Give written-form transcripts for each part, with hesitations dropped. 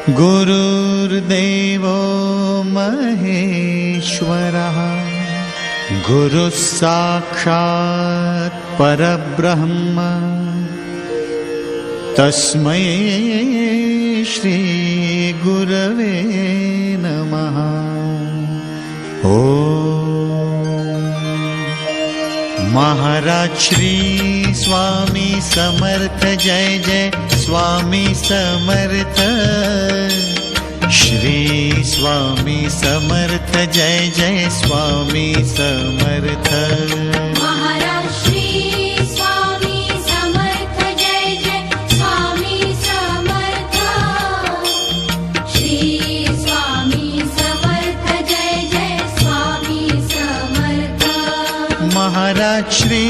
गुरुर्देवो महेश्वरः गुरुः साक्षात् परब्रह्म तस्मै श्री गुरवे नमः। महाराज श्री स्वामी समर्थ जय जय स्वामी समर्थ। श्री स्वामी समर्थ जय जय स्वामी समर्थ। महाराज श्री स्वामी समर्थ जय जय स्वामी समर्थ। श्री स्वामी समर्थ जय जय स्वामी समर्थ। महाराज श्री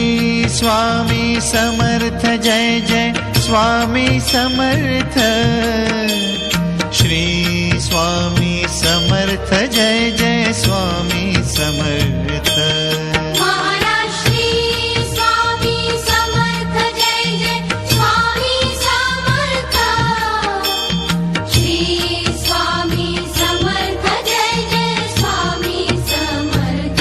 स्वामी समर्थ जय जय स्वामी समर्थ। श्री स्वामी समर्थ जय जय स्वामी समर्थ। महाराज श्री स्वामी समर्थ जय जय स्वामी समर्थ। श्री स्वामी समर्थ जय जय स्वामी समर्थ।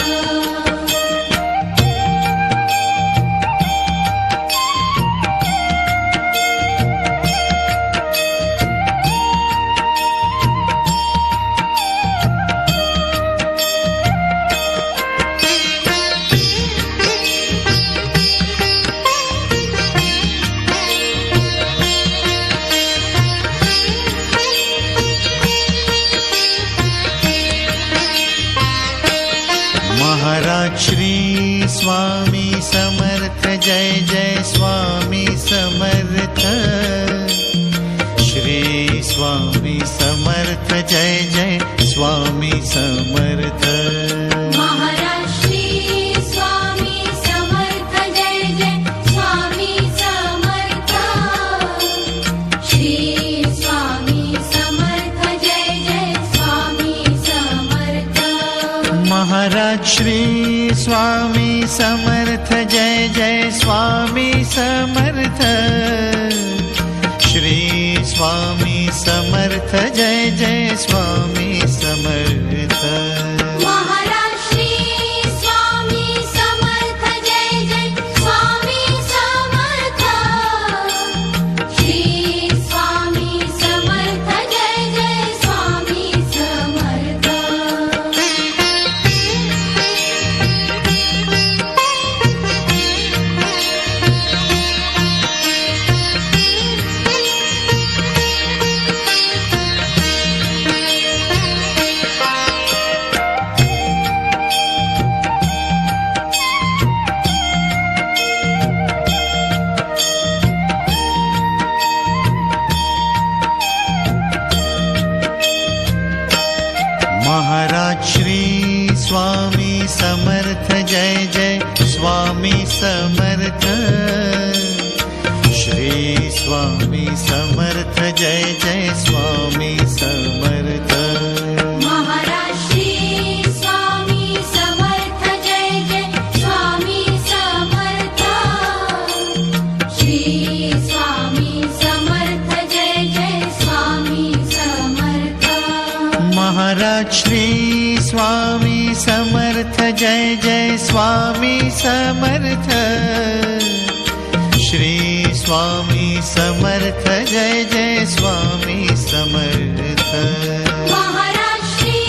महाराज श्री स्वामी समर्थ जय जय स्वामी समर्थ। श्री स्वामी समर्थ जय जय स्वामी समर्थ। महाराज श्री स्वामी समर्थ जय जय स्वामी समर्थ। श्री स्वामी समर्थ जय जय स्वामी समर्थ। महाराज श्री स्वामी समर्थ जय जय स्वामी समर्थ। श्री स्वामी समर्थ जय जय स्वामी समर्थ। महाराज श्री स्वामी समर्थ जय जय स्वामी समर्थ। श्री स्वामी समर्थ जय जय स्वामी समर्थ। महाराज श्री स्वामी समर्थ जय जय स्वामी समर्थ। श्री स्वामी समर्थ जय जय स्वामी समर्थ। महाराज श्री स्वामी समर्थ जय जय स्वामी समर्थ। श्री स्वामी समर्थ जय जय स्वामी समर्थ। महाराज श्री स्वामी समर्थ जय जय स्वामी समर्थ। श्री स्वामी समर्थ जय जय स्वामी समर्थ। महाराज श्री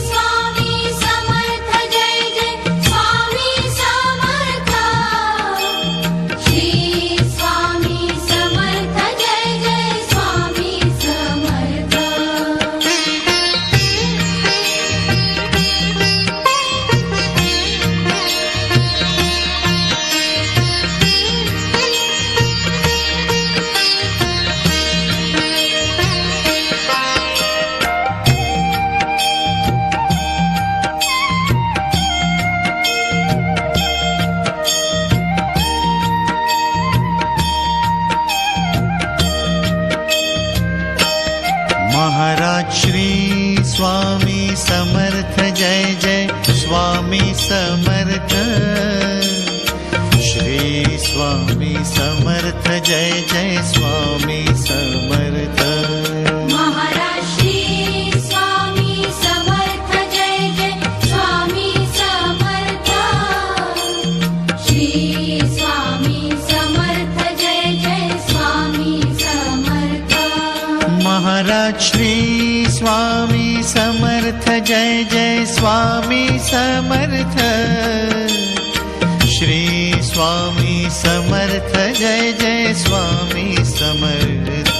स्वामी समर्थ जय जय स्वामी समर्थ। श्री स्वामी समर्थ जय जय स्वामी समर्थ। महाराज श्री स्वामी समर्थ जय जय स्वामी समर्थ। श्री स्वामी समर्थ जय जय स्वामी समर्थ। महाराज श्री स्वामी समर्थ जय जय स्वामी समर्थ श्री स्वामी समर्थ जय जय स्वामी समर्थ